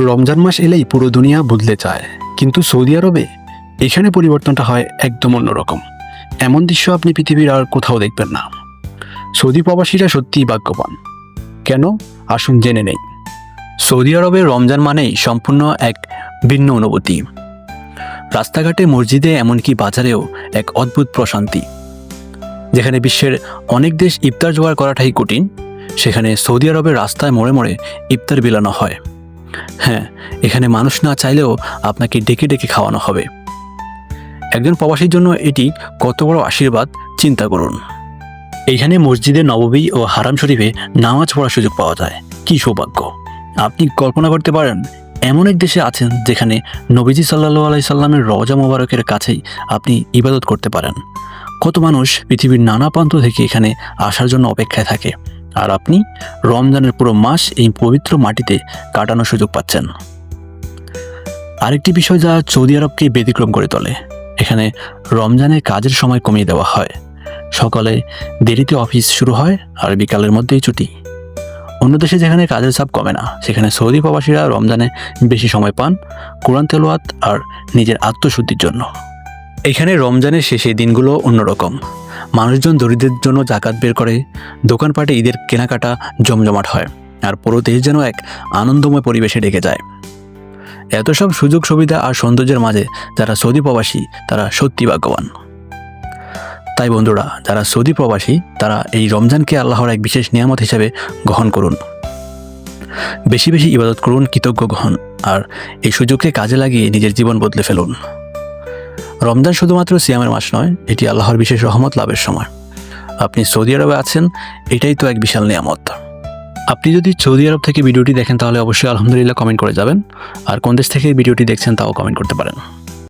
রমজান মাস এলেই পুরো দুনিয়া বদলে যায়, কিন্তু সৌদি আরবে এখানে পরিবর্তনটা হয় একদম অন্যরকম। এমন দৃশ্য আপনি পৃথিবীর আর কোথাও দেখবেন না। সৌদি প্রবাসীরা সত্যিই ভাগ্যবান। কেন? আসুন জেনে নেই। সৌদি আরবে রমজান মানেই সম্পূর্ণ এক ভিন্ন অনুভূতি। রাস্তাঘাটে, মসজিদে, এমনকি বাজারেও এক অদ্ভুত প্রশান্তি। যেখানে বিশ্বের অনেক দেশ ইফতার জোগাড় করাটাই কঠিন, সেখানে সৌদি আরবের রাস্তায় মোড়ে মোড়ে ইফতার বিলানো হয়। হ্যাঁ, এখানে মানুষ না চাইলেও আপনাকে ডেকে ডেকে খাওয়ানো হবে। একজন প্রবাসীর জন্য এটি কত বড় আশীর্বাদ চিন্তা করুন। এইখানে মসজিদে নববী ও হারাম শরীফে নামাজ পড়ার সুযোগ পাওয়া যায়। কি সৌভাগ্য! আপনি কল্পনা করতে পারেন এমন এক দেশে আছেন যেখানে নবীজি সাল্লাল্লাহু আলাইহি সাল্লামের রওজা মোবারকের কাছেই আপনি ইবাদত করতে পারেন। কত মানুষ পৃথিবীর নানা প্রান্ত থেকে এখানে আসার জন্য অপেক্ষায় থাকে, আর আপনি রমজানের পুরো মাস এই পবিত্র মাটিতে কাটানোর সুযোগ পাচ্ছেন। আরেকটি বিষয় যা সৌদি আরবকে ব্যতিক্রম করে তোলে, এখানে রমজানে কাজের সময় কমিয়ে দেওয়া হয়। সকালে দেরিতে অফিস শুরু হয় আর বিকালের মধ্যেই ছুটি। অন্য দেশে যেখানে কাজের চাপ কমে না, সেখানে সৌদি প্রবাসীরা রমজানে বেশি সময় পান কোরআন তেলাওয়াত আর নিজের আত্মশুদ্ধির জন্য। এখানে রমজানের শেষে দিনগুলো অন্যরকম। মানুষজন দরিদ্রদের জন্য জাকাত বের করে, দোকানপাটে ঈদের কেনাকাটা জমজমাট হয়, আর পুরো দেশ যেন এক আনন্দময় পরিবেশে ঢেকে যায়। এত সব সুযোগ সুবিধা আর সৌন্দর্যের মাঝে যারা সৌদি প্রবাসী তারা সত্যি ভাগ্যবান। তাই বন্ধুরা, যারা সৌদি প্রবাসী তারা এই রমজানকে আল্লাহর এক বিশেষ নিয়ামত হিসেবে গ্রহণ করুন। বেশি বেশি ইবাদত করুন, কৃতজ্ঞ হন, আর এই সুযোগকে কাজে লাগিয়ে নিজের জীবন বদলে ফেলুন। রমজান শুধুমাত্র সিয়ামের মাস নয়, এটি আল্লাহর বিশেষ রহমত লাভের সময়। আপনি সৌদি আরবে আছেন, এটাই তো এক বিশাল নিয়ামত। আপনি যদি সৌদি আরব থেকে ভিডিওটি দেখেন তাহলে অবশ্যই আলহামদুলিল্লাহ কমেন্ট করে যাবেন, আর কোন দেশ থেকে ভিডিওটি দেখছেন তাও কমেন্ট করতে পারেন।